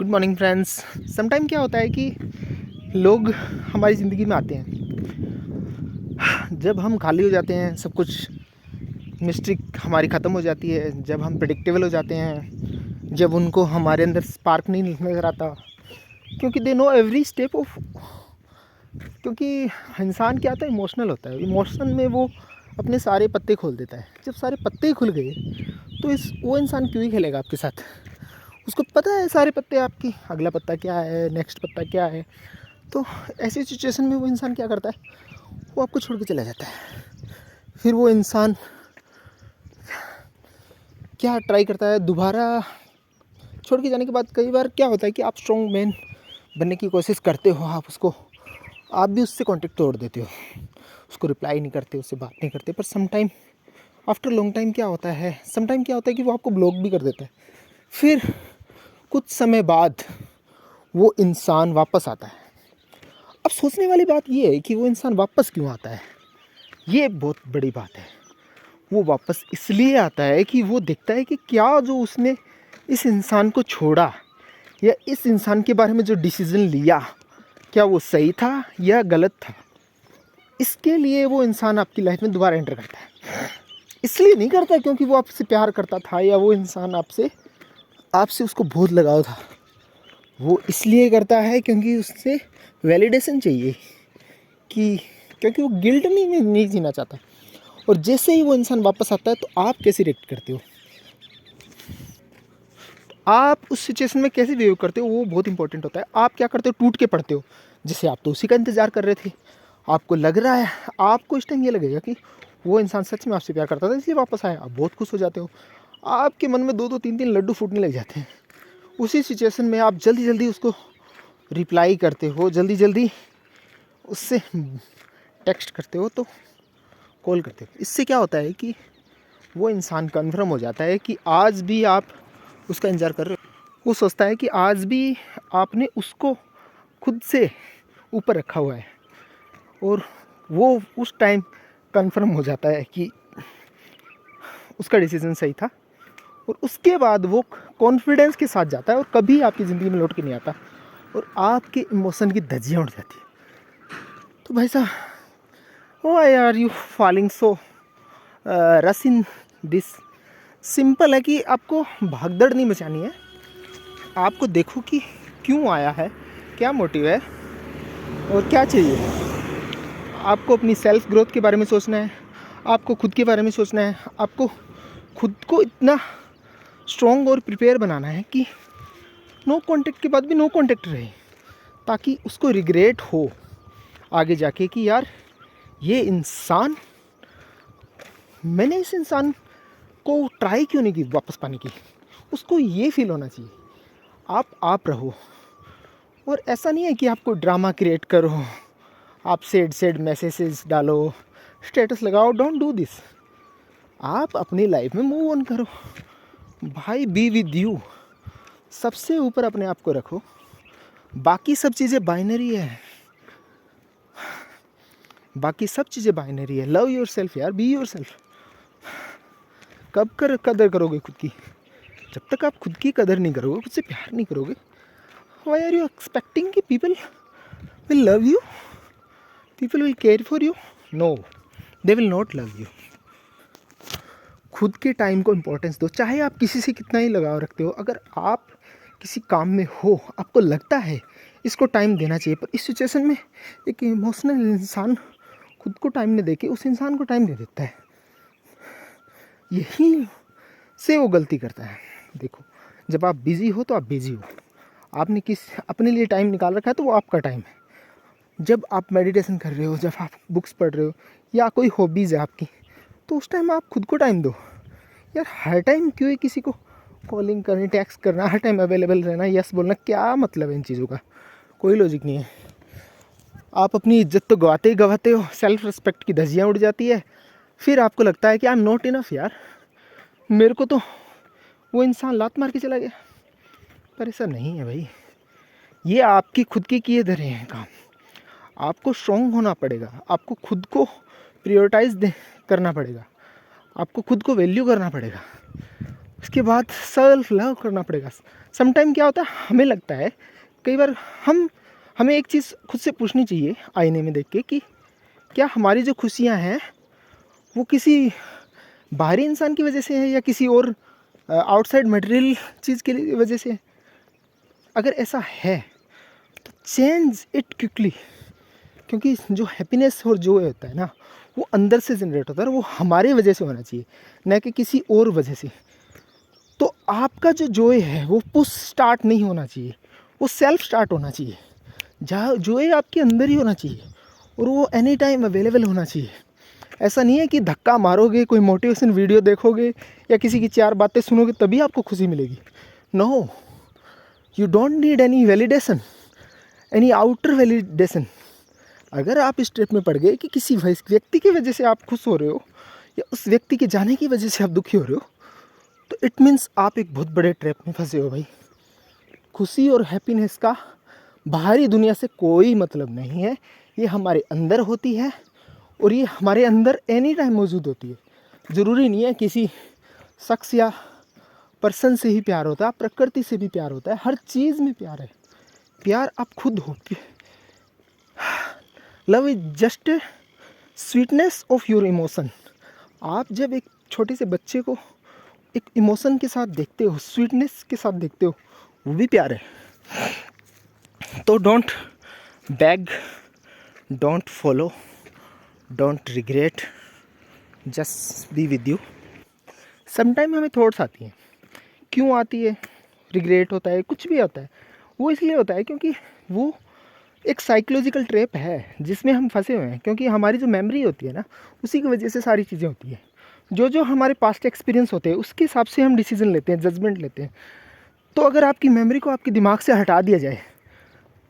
Good morning friends. Sometime क्या होता है कि लोग हमारी ज़िंदगी में आते हैं जब हम खाली हो जाते हैं, सब कुछ मिस्ट्री हमारी ख़त्म हो जाती है, जब हम प्रेडिक्टेबल हो जाते हैं, जब उनको हमारे अंदर स्पार्क नहीं नज़र आता, क्योंकि they know every step of. क्योंकि इंसान क्या होता है, इमोशनल होता है। इमोशन में वो अपने सारे पत्ते खोल देता है। जब सारे पत्ते ही खुल गए तो वो इंसान क्यों ही खेलेगा आपके साथ। उसको पता है सारे पत्ते आपकी, अगला पत्ता क्या है, नेक्स्ट पत्ता क्या है। तो ऐसी सिचुएशन में वो इंसान क्या करता है, वो आपको छोड़ के चला जाता है। फिर वो इंसान क्या ट्राई करता है, दोबारा छोड़ के जाने के बाद कई बार क्या होता है कि आप स्ट्रॉन्ग मैन बनने की कोशिश करते हो, आप भी उससे कांटेक्ट तोड़ देते हो, उसको रिप्लाई नहीं करते, उससे बात नहीं करते। पर some time after long time क्या होता है, कि वो आपको ब्लॉक भी कर देता है। फिर कुछ समय बाद वो इंसान वापस आता है। अब सोचने वाली बात ये है कि वो इंसान वापस क्यों आता है। ये बहुत बड़ी बात है। वो वापस इसलिए आता है कि वो देखता है कि क्या जो उसने इस इंसान को छोड़ा या इस इंसान के बारे में जो डिसीज़न लिया, क्या वो सही था या गलत था। इसके लिए वो इंसान आपकी लाइफ में दोबारा एंटर करता है। इसलिए नहीं करता क्योंकि वो आपसे प्यार करता था या वो इंसान आपसे उसको बहुत लगाव था। वो इसलिए करता है क्योंकि उससे वैलिडेशन चाहिए, कि क्योंकि वो गिल्ट नहीं जीना चाहता। और जैसे ही वो इंसान वापस आता है तो आप कैसे रिएक्ट करते हो, आप उस सिचुएशन में कैसे बिहेव करते हो, वो बहुत इंपॉर्टेंट होता है। आप क्या करते हो, टूट के पड़ते हो। जैसे आप तो उसी का इंतज़ार कर रहे थे, आपको लग रहा है, आपको इस टाइम ये लगेगा कि वो इंसान सच में आपसे प्यार करता था इसलिए वापस आया। आप बहुत खुश हो जाते हो, आपके मन में 2-2 3-3 लड्डू फूटने लग जाते हैं। उसी सिचुएशन में आप जल्दी जल्दी उसको रिप्लाई करते हो, जल्दी जल्दी उससे टेक्स्ट करते हो, तो कॉल करते हो। इससे क्या होता है कि वो इंसान कन्फर्म हो जाता है कि आज भी आप उसका इंतज़ार कर रहे हो। वो सोचता है कि आज भी आपने उसको खुद से ऊपर रखा हुआ है, और वो उस टाइम कन्फर्म हो जाता है कि उसका डिसीज़न सही था। और उसके बाद वो कॉन्फिडेंस के साथ जाता है और कभी आपकी ज़िंदगी में लौट के नहीं आता, और आपके इमोशन की धज्जियाँ उड़ जाती है। तो भाई साहब, why are you falling so rush in this. Simple है कि आपको भागदड़ नहीं मचानी है। आपको देखो कि क्यों आया है, क्या मोटिव है और क्या चाहिए। आपको अपनी सेल्फ ग्रोथ के बारे में सोचना है, आपको खुद के बारे में सोचना है, आपको खुद को इतना स्ट्रॉन्ग और प्रिपेयर बनाना है कि नो कांटेक्ट के बाद भी नो कांटेक्ट रहे, ताकि उसको रिग्रेट हो आगे जाके कि यार ये इंसान, मैंने इस इंसान को ट्राई क्यों नहीं की वापस पाने की। उसको ये फील होना चाहिए आप रहो। और ऐसा नहीं है कि आपको ड्रामा क्रिएट करो, आप सैड मैसेजेस डालो, स्टेटस लगाओ। Don't do this. आप अपनी लाइफ में मूव ऑन करो भाई। बी विद यू, सबसे ऊपर अपने आप को रखो। बाकी सब चीज़ें बाइनरी है, लव योर सेल्फ यार, बी योर सेल्फ। कब कदर करोगे खुद की, जब तक आप खुद की कदर नहीं करोगे, खुद से प्यार नहीं करोगे। वाई आर यू एक्सपेक्टिंग कि people will love you, people will care for you? No, they will not love you. खुद के टाइम को इम्पोर्टेंस दो, चाहे आप किसी से कितना ही लगाव रखते हो। अगर आप किसी काम में हो, आपको लगता है इसको टाइम देना चाहिए, पर इस सिचुएशन में एक इमोशनल इंसान खुद को टाइम नहीं देके उस इंसान को टाइम दे देता है, यही से वो गलती करता है। देखो, जब आप बिज़ी हो तो आप बिज़ी हो, आपने अपने लिए टाइम निकाल रखा है तो वो आपका टाइम है। जब आप मेडिटेशन कर रहे हो, जब आप बुक्स पढ़ रहे हो या कोई हॉबीज़ है आपकी, तो उस टाइम आप खुद को टाइम दो यार। हर टाइम क्यों है किसी को कॉलिंग करनी, टेक्स्ट करना, हर टाइम अवेलेबल रहना, यस बोलना, क्या मतलब है इन चीज़ों का? कोई लॉजिक नहीं है। आप अपनी इज्जत तो गवाते ही गवाते हो, सेल्फ रिस्पेक्ट की धज्जियाँ उड़ जाती है। फिर आपको लगता है कि आई एम नॉट इनफ यार, मेरे को तो वो इंसान लात मार के चला गया। पर ऐसा नहीं है भाई, ये आपकी खुद की किए धरे हैं काम। आपको स्ट्रॉन्ग होना पड़ेगा, आपको खुद को प्रायोरिटाइज करना पड़ेगा, आपको खुद को वैल्यू करना पड़ेगा। उसके बाद सेल्फ लव करना पड़ेगा। समटाइम क्या होता है, हमें लगता है कई बार हमें एक चीज़ खुद से पूछनी चाहिए आईने में देख के कि क्या हमारी जो खुशियाँ हैं वो किसी बाहरी इंसान की वजह से है या किसी और आउटसाइड मटेरियल चीज़ की वजह से है। अगर ऐसा है तो चेंज इट क्विकली, क्योंकि जो हैप्पीनेस और जॉय होता है ना वो अंदर से जनरेट होता है, वो हमारी वजह से होना चाहिए न कि किसी और वजह से। तो आपका जो जॉय है वो पुश स्टार्ट नहीं होना चाहिए, वो सेल्फ स्टार्ट होना चाहिए। जहाँ जॉय आपके अंदर ही होना चाहिए और वो एनी टाइम अवेलेबल होना चाहिए। ऐसा नहीं है कि धक्का मारोगे, कोई मोटिवेशन वीडियो देखोगे या किसी की 4 बातें सुनोगे तभी आपको खुशी मिलेगी। No, you don't need any validation, any outer validation. अगर आप इस ट्रिप में पड़ गए कि किसी व्यक्ति की वजह से आप खुश हो रहे हो या उस व्यक्ति के जाने की वजह से आप दुखी हो रहे हो, तो इट मीन्स आप एक बहुत बड़े ट्रैप में फंसे हो भाई। खुशी और हैप्पीनेस का बाहरी दुनिया से कोई मतलब नहीं है, ये हमारे अंदर होती है और ये हमारे अंदर एनी टाइम मौजूद होती है। ज़रूरी नहीं है किसी शख्स या पर्सन से ही प्यार होता है, प्रकृति से भी प्यार होता है, हर चीज़ में प्यार है। प्यार आप खुद हो। Love is just sweetness of your emotion. आप जब एक छोटे से बच्चे को एक इमोशन के साथ देखते हो, स्वीटनेस के साथ देखते हो, वो भी प्यार है। तो don't bag, don't follow, don't regret, just be with you. Sometime हमें थॉट्स आती हैं, क्यों आती है, रिग्रेट होता है, कुछ भी होता है, वो इसलिए होता है क्योंकि वो एक साइकोलॉजिकल ट्रैप है जिसमें हम फंसे हुए हैं। क्योंकि हमारी जो मेमोरी होती है ना, उसी की वजह से सारी चीज़ें होती हैं। जो हमारे पास्ट एक्सपीरियंस होते हैं उसके हिसाब से हम डिसीजन लेते हैं, जजमेंट लेते हैं। तो अगर आपकी मेमोरी को आपके दिमाग से हटा दिया जाए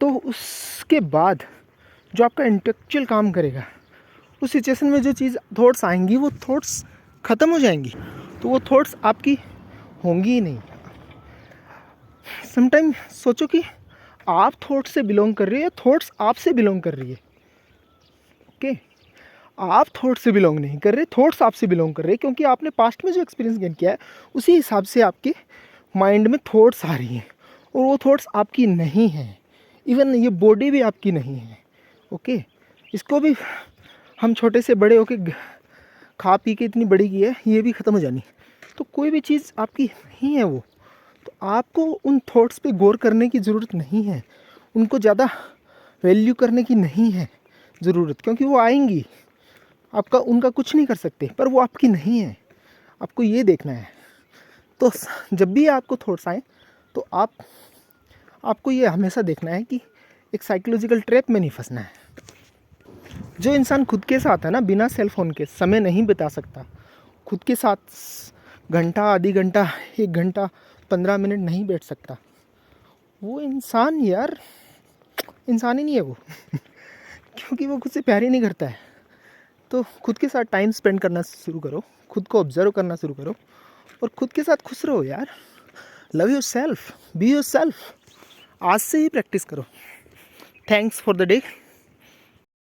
तो उसके बाद जो आपका इंटेलेक्चुअल काम करेगा, उस सिचुएशन में जो चीज़ थॉट्स आएंगी वो थॉट्स ख़त्म हो जाएंगी, तो वो थॉट्स आपकी होंगी ही नहीं। समटाइम सोचो कि आप थॉट्स से बिलोंग कर रही है या थॉट्स आपसे बिलोंग कर रही है। ओके, आप थॉट्स से बिलोंग नहीं कर रहे, थॉट्स आपसे बिलोंग कर रहे हैं, क्योंकि आपने पास्ट में जो एक्सपीरियंस गेन किया है उसी हिसाब से आपके माइंड में थॉट्स आ रही हैं और वो थॉट्स आपकी नहीं हैं। इवन ये बॉडी भी आपकी नहीं है। ओके, इसको भी हम छोटे से बड़े होके खा पी के इतनी बड़ी की है, ये भी ख़त्म हो जानी। तो कोई भी चीज़ आपकी नहीं है वो, तो आपको उन थॉट्स पे गौर करने की ज़रूरत नहीं है, उनको ज़्यादा वैल्यू करने की नहीं है ज़रूरत, क्योंकि वो आएंगी, आपका उनका कुछ नहीं कर सकते, पर वो आपकी नहीं है। आपको ये देखना है। तो जब भी आपको थॉट्स आए तो आपको ये हमेशा देखना है कि एक साइकोलॉजिकल ट्रैप में नहीं फंसना है। जो इंसान खुद के साथ है ना, बिना सेल फ़ोन के समय नहीं बिता सकता, खुद के साथ घंटा, आधी घंटा, 1 घंटा, 15 मिनट नहीं बैठ सकता, वो इंसान यार इंसान ही नहीं है वो क्योंकि वो खुद से प्यार ही नहीं करता है। तो खुद के साथ टाइम स्पेंड करना शुरू करो, खुद को ऑब्जर्व करना शुरू करो और खुद के साथ खुश रहो यार। Love your self, be your self. आज से ही प्रैक्टिस करो। Thanks for the day.